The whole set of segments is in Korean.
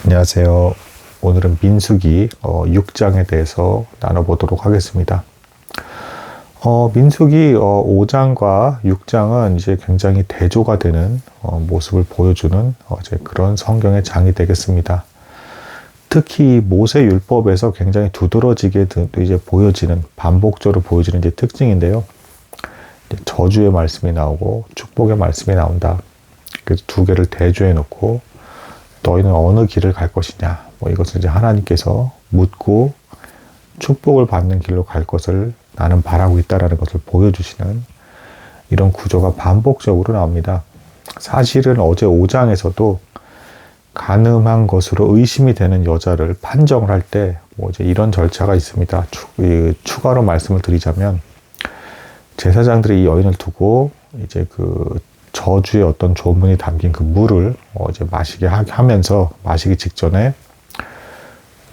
안녕하세요. 오늘은 민수기 6장에 대해서 나눠보도록 하겠습니다. 민수기 5장과 6장은 이제 굉장히 대조가 되는 모습을 보여주는 이제 그런 성경의 장이 되겠습니다. 특히 모세 율법에서 굉장히 두드러지게 이제 보여지는, 반복적으로 보여지는 이제 특징인데요. 저주의 말씀이 나오고 축복의 말씀이 나온다. 그래서 두 개를 대조해 놓고 너희는 어느 길을 갈 것이냐. 이것을 이제 하나님께서 묻고 축복을 받는 길로 갈 것을 나는 바라고 있다라는 것을 보여주시는 이런 구조가 반복적으로 나옵니다. 사실은 어제 5장에서도 간음한 것으로 의심이 되는 여자를 판정을 할 때 이제 이런 절차가 있습니다. 추가로 말씀을 드리자면 제사장들이 이 여인을 두고 이제 그 저주의 어떤 조문이 담긴 그 물을 이제 마시게 하면서 마시기 직전에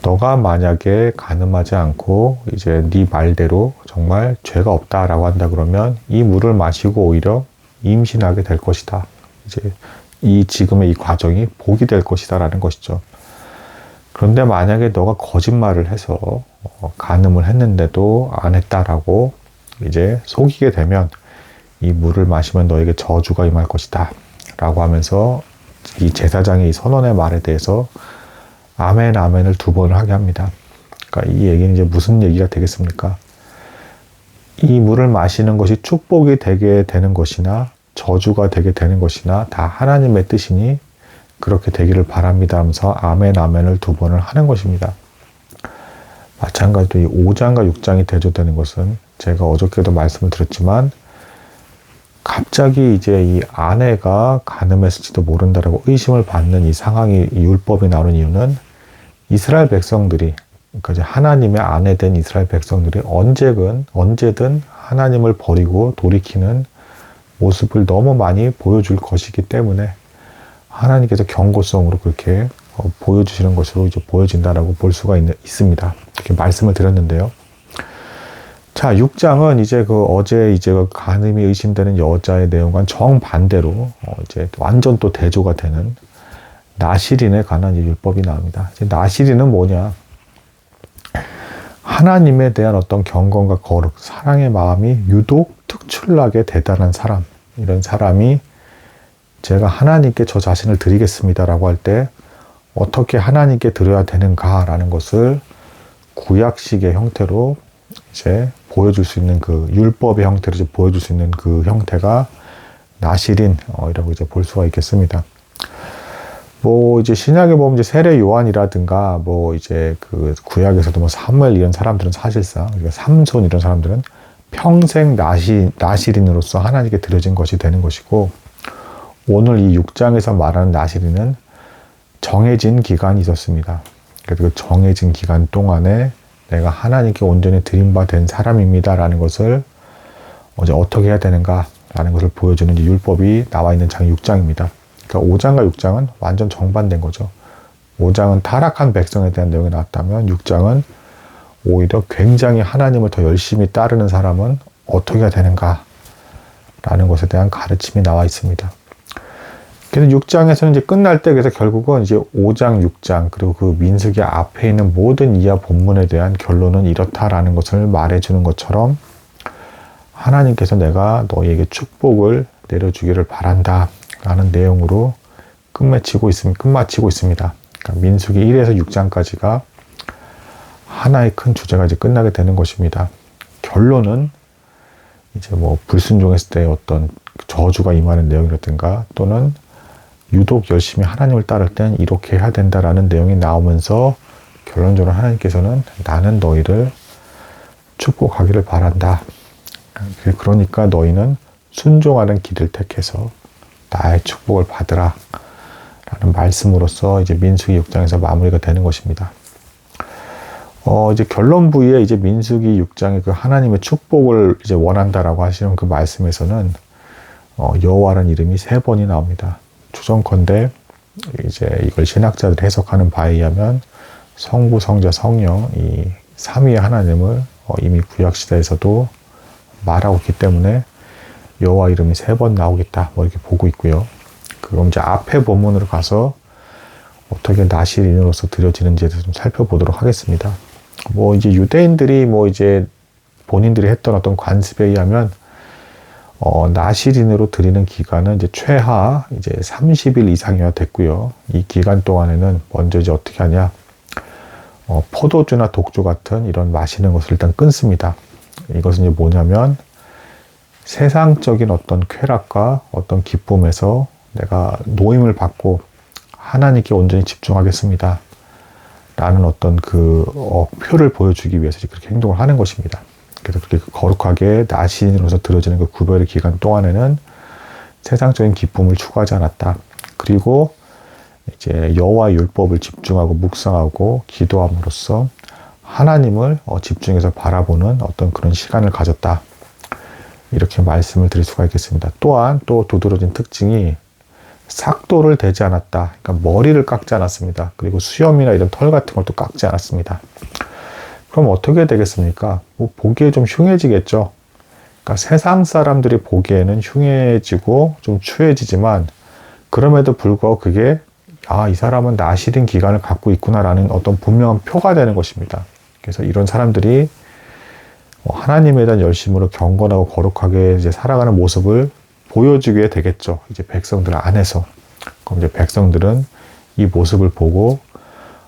너가 만약에 간음하지 않고 이제 네 말대로 정말 죄가 없다라고 한다 그러면 이 물을 마시고 오히려 임신하게 될 것이다. 이제 지금의 이 과정이 복이 될 것이다라는 것이죠. 그런데 만약에 너가 거짓말을 해서 간음을 했는데도 안 했다라고 이제 속이게 되면 이 물을 마시면 너에게 저주가 임할 것이다 라고 하면서 이 제사장의 이 선언의 말에 대해서 아멘 아멘을 2번을 하게 합니다. 그러니까 이 얘기는 이제 무슨 얘기가 되겠습니까? 이 물을 마시는 것이 축복이 되게 되는 것이나 저주가 되게 되는 것이나 다 하나님의 뜻이니 그렇게 되기를 바랍니다 하면서 아멘 아멘을 2번을 하는 것입니다. 마찬가지로 이 5장과 6장이 대조되는 것은 제가 어저께도 말씀을 드렸지만 갑자기 이제 이 아내가 간음했을지도 모른다라고 의심을 받는 이 상황이, 이 율법이 나오는 이유는 이스라엘 백성들이, 그러니까 이제 하나님의 아내 된 이스라엘 백성들이 언제든 하나님을 버리고 돌이키는 모습을 너무 많이 보여줄 것이기 때문에 하나님께서 경고성으로 그렇게 보여주시는 것으로 이제 보여진다라고 볼 수가 있습니다. 이렇게 말씀을 드렸는데요. 자, 6장은 이제 어제 이제 간음이 의심되는 여자의 내용과는 정반대로 이제 완전 또 대조가 되는 나실인에 관한 율법이 나옵니다. 이제 나실인은 뭐냐? 하나님에 대한 어떤 경건과 거룩, 사랑의 마음이 유독 특출나게 대단한 사람, 이런 사람이 제가 하나님께 저 자신을 드리겠습니다라고 할 때 어떻게 하나님께 드려야 되는가라는 것을 구약식의 형태로 이제 보여줄 수 있는 그 율법의 형태로 이제 보여줄 수 있는 그 형태가 나실인이라고 이제 볼 수가 있겠습니다. 이제 신약에 보면 이제 세례 요한이라든가 이제 그 구약에서도 사무엘 이런 사람들은 사실상 삼손 이런 사람들은 평생 나실인으로서 하나님께 드려진 것이 되는 것이고, 오늘 이 6장에서 말하는 나실인은 정해진 기간이 있었습니다. 그래서 그 정해진 기간 동안에 내가 하나님께 온전히 드림받은 사람입니다라는 것을 이제 어떻게 해야 되는가라는 것을 보여주는 율법이 나와 있는 장 6장입니다. 그러니까 5장과 6장은 완전 정반대인 거죠. 5장은 타락한 백성에 대한 내용이 나왔다면 6장은 오히려 굉장히 하나님을 더 열심히 따르는 사람은 어떻게 해야 되는가라는 것에 대한 가르침이 나와 있습니다. 그래서 6장에서는 이제 끝날 때 그래서 결국은 이제 5장, 6장 그리고 그 민수기 앞에 있는 모든 이하 본문에 대한 결론은 이렇다라는 것을 말해주는 것처럼 하나님께서 내가 너희에게 축복을 내려주기를 바란다 라는 내용으로 끝마치고 있습니다. 그러니까 민수기 1에서 6장까지가 하나의 큰 주제가 이제 끝나게 되는 것입니다. 결론은 이제 불순종했을 때 어떤 저주가 임하는 내용이라든가 또는 유독 열심히 하나님을 따를 땐 이렇게 해야 된다라는 내용이 나오면서 결론적으로 하나님께서는 나는 너희를 축복하기를 바란다. 그러니까 너희는 순종하는 길을 택해서 나의 축복을 받으라 라는 말씀으로써 이제 민수기 6장에서 마무리가 되는 것입니다. 이제 결론 부위에 이제 민수기 6장에 그 하나님의 축복을 이제 원한다라고 하시는 그 말씀에서는 여호와라는 이름이 3번이 나옵니다. 추정컨대 이제 이걸 신학자들이 해석하는 바에 의하면 성부, 성자, 성령 이 삼위의 하나님을 이미 구약 시대에서도 말하고 있기 때문에 여호와 이름이 3번 나오겠다 이렇게 보고 있고요. 그럼 이제 앞에 본문으로 가서 어떻게 나시린으로서 드려지는지에 대해서 좀 살펴보도록 하겠습니다. 뭐 이제 유대인들이 뭐 이제 본인들이 했던 어떤 관습에 의하면 나시린으로 드리는 기간은 이제 최하 이제 30일 이상이어야 됐고요. 이 기간 동안에는 먼저 이제 어떻게 하냐, 포도주나 독주 같은 이런 마시는 것을 일단 끊습니다. 이것은 이제 뭐냐면 세상적인 어떤 쾌락과 어떤 기쁨에서 내가 노임을 받고 하나님께 온전히 집중하겠습니다. 라는 어떤 그 표를 보여주기 위해서 그렇게 행동을 하는 것입니다. 그래서 그렇게 거룩하게 나시린으로서 드려지는 그 구별의 기간 동안에는 세상적인 기쁨을 추구하지 않았다. 그리고 이제 여호와의 율법을 집중하고 묵상하고 기도함으로써 하나님을 집중해서 바라보는 어떤 그런 시간을 가졌다. 이렇게 말씀을 드릴 수가 있겠습니다. 또한 또 두드러진 특징이 삭도를 대지 않았다. 그러니까 머리를 깎지 않았습니다. 그리고 수염이나 이런 털 같은 걸 또 깎지 않았습니다. 그럼 어떻게 되겠습니까? 뭐 보기에 좀 흉해지겠죠. 그러니까 세상 사람들이 보기에는 흉해지고 좀 추해지지만 그럼에도 불구하고 그게 이 사람은 나시린 기간을 갖고 있구나라는 어떤 분명한 표가 되는 것입니다. 그래서 이런 사람들이 하나님에 대한 열심으로 경건하고 거룩하게 이제 살아가는 모습을 보여주게 되겠죠. 이제 백성들 안에서. 그럼 이제 백성들은 이 모습을 보고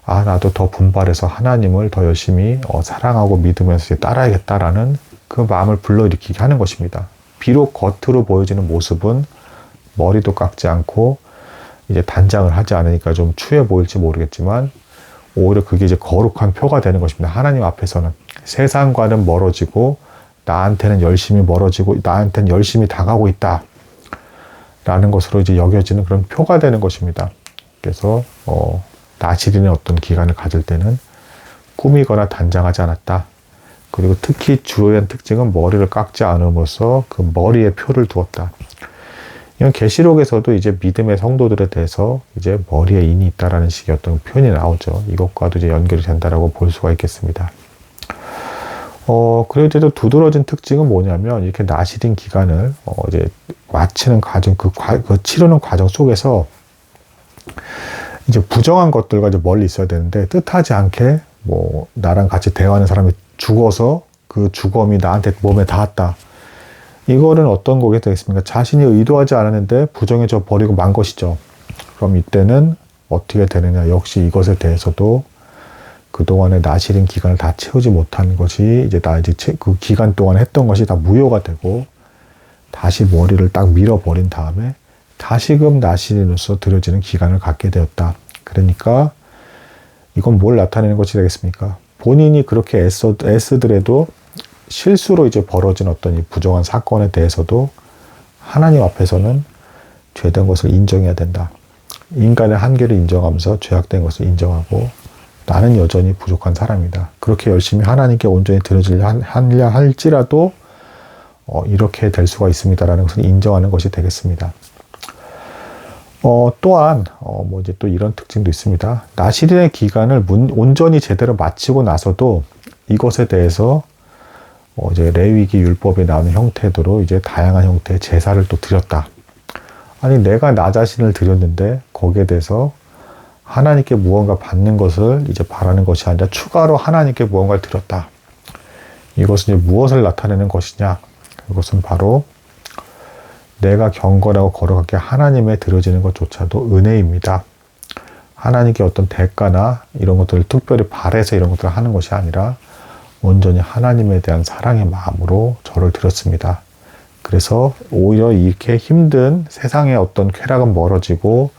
나도 더 분발해서 하나님을 더 열심히 사랑하고 믿으면서 이제 따라야겠다라는 그 마음을 불러일으키게 하는 것입니다. 비록 겉으로 보여지는 모습은 머리도 깎지 않고 이제 단장을 하지 않으니까 좀 추해 보일지 모르겠지만 오히려 그게 이제 거룩한 표가 되는 것입니다. 하나님 앞에서는 세상과는 멀어지고 나한테는 열심히 멀어지고 나한테는 열심히 다가오고 있다 라는 것으로 이제 여겨지는 그런 표가 되는 것입니다. 그래서 나시린의 어떤 기간을 가질 때는 꾸미거나 단장하지 않았다. 그리고 특히 주요한 특징은 머리를 깎지 않음으로써 그 머리에 표를 두었다. 이건 계시록에서도 이제 믿음의 성도들에 대해서 이제 머리에 인이 있다라는 식의 어떤 표현이 나오죠. 이것과도 이제 연결이 된다라고 볼 수가 있겠습니다. 그리고 이제 또 두드러진 특징은 뭐냐면 이렇게 나시린 기간을 이제 마치는 과정, 그 치르는 과정 속에서 이제 부정한 것들과 이제 멀리 있어야 되는데 뜻하지 않게 뭐 나랑 같이 대화하는 사람이 죽어서 그 죽음이 나한테 몸에 닿았다. 이거는 어떤 거게 되겠습니까? 자신이 의도하지 않았는데 부정해져 버리고 만 것이죠. 그럼 이때는 어떻게 되느냐? 역시 이것에 대해서도 그동안의 나시린 기간을 다 채우지 못한 것이 이제 그 기간 동안 했던 것이 다 무효가 되고 다시 머리를 딱 밀어버린 다음에 다시금 나시린으로서 드려지는 기간을 갖게 되었다. 그러니까 이건 뭘 나타내는 것이 되겠습니까? 본인이 그렇게 애쓰더라도 실수로 이제 벌어진 어떤 이 부정한 사건에 대해서도 하나님 앞에서는 죄된 것을 인정해야 된다. 인간의 한계를 인정하면서 죄악된 것을 인정하고 나는 여전히 부족한 사람이다. 그렇게 열심히 하나님께 온전히 드려지려 할지라도 이렇게 될 수가 있습니다라는 것을 인정하는 것이 되겠습니다. 또한 뭐 이제 또 이런 특징도 있습니다. 나시린의 기간을 온전히 제대로 마치고 나서도 이것에 대해서 이제 레위기 율법에 나오는 형태대로 이제 다양한 형태의 제사를 또 드렸다. 아니 내가 나 자신을 드렸는데 거기에 대해서 하나님께 무언가 받는 것을 이제 바라는 것이 아니라 추가로 하나님께 무언가를 드렸다. 이것은 이제 무엇을 나타내는 것이냐? 이것은 바로 내가 경건하고 거룩하게 하나님에 드려지는 것조차도 은혜입니다. 하나님께 어떤 대가나 이런 것들을 특별히 바래서 이런 것들을 하는 것이 아니라 온전히 하나님에 대한 사랑의 마음으로 저를 드렸습니다. 그래서 오히려 이렇게 힘든 세상의 어떤 쾌락은 멀어지고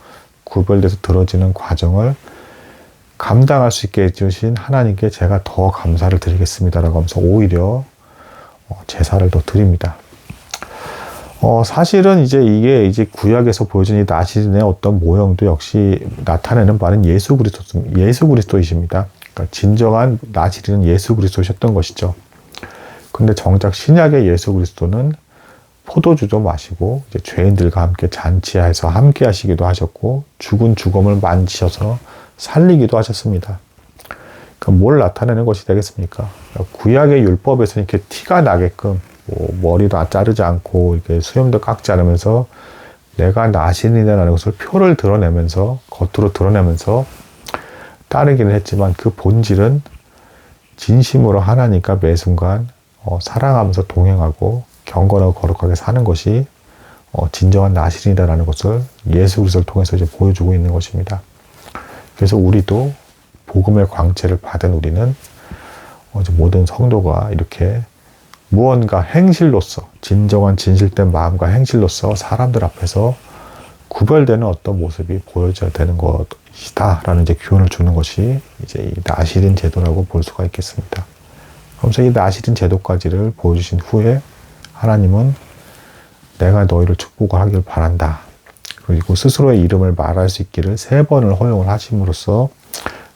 구별돼서 들어지는 과정을 감당할 수 있게 해주신 하나님께 제가 더 감사를 드리겠습니다라고 하면서 오히려 제사를 더 드립니다. 사실은 이게 이제 구약에서 보여준 이 나시린의 어떤 모형도 역시 나타내는 바는 예수 그리스도이십니다. 그러니까 진정한 나시린은 예수 그리스도셨던 것이죠. 근데 정작 신약의 예수 그리스도는 포도주도 마시고 이제 죄인들과 함께 잔치해서 함께 하시기도 하셨고 죽은 죽음을 만지셔서 살리기도 하셨습니다. 그러니까 뭘 나타내는 것이 되겠습니까? 구약의 율법에서 이렇게 티가 나게끔 뭐 머리도 자르지 않고 이렇게 수염도 깎지 않으면서 내가 나신이다라는 것을 표를 드러내면서, 겉으로 드러내면서 따르기는 했지만 그 본질은 진심으로 하나님과 매 순간 사랑하면서 동행하고 경건하고 거룩하게 사는 것이 진정한 나신이다라는 것을 예수 그리스도를 통해서 이제 보여주고 있는 것입니다. 그래서 우리도 복음의 광채를 받은 우리는 모든 성도가 이렇게 무언가 행실로서, 진정한 진실된 마음과 행실로서 사람들 앞에서 구별되는 어떤 모습이 보여져야 되는 것이다 라는 이제 교훈을 주는 것이 이제 이 나실인 제도라고 볼 수가 있겠습니다. 그러면서 이 나실인 제도까지를 보여주신 후에 하나님은 내가 너희를 축복하길 바란다. 그리고 스스로의 이름을 말할 수 있기를 3번을 허용을 하심으로써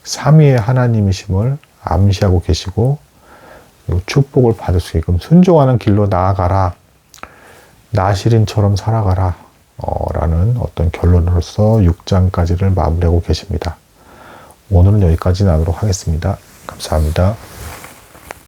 삼위의 하나님이심을 암시하고 계시고, 그리고 축복을 받을 수 있게끔 순종하는 길로 나아가라. 나실인처럼 살아가라. 라는 어떤 결론으로서 6장까지를 마무리하고 계십니다. 오늘은 여기까지 나누도록 하겠습니다. 감사합니다.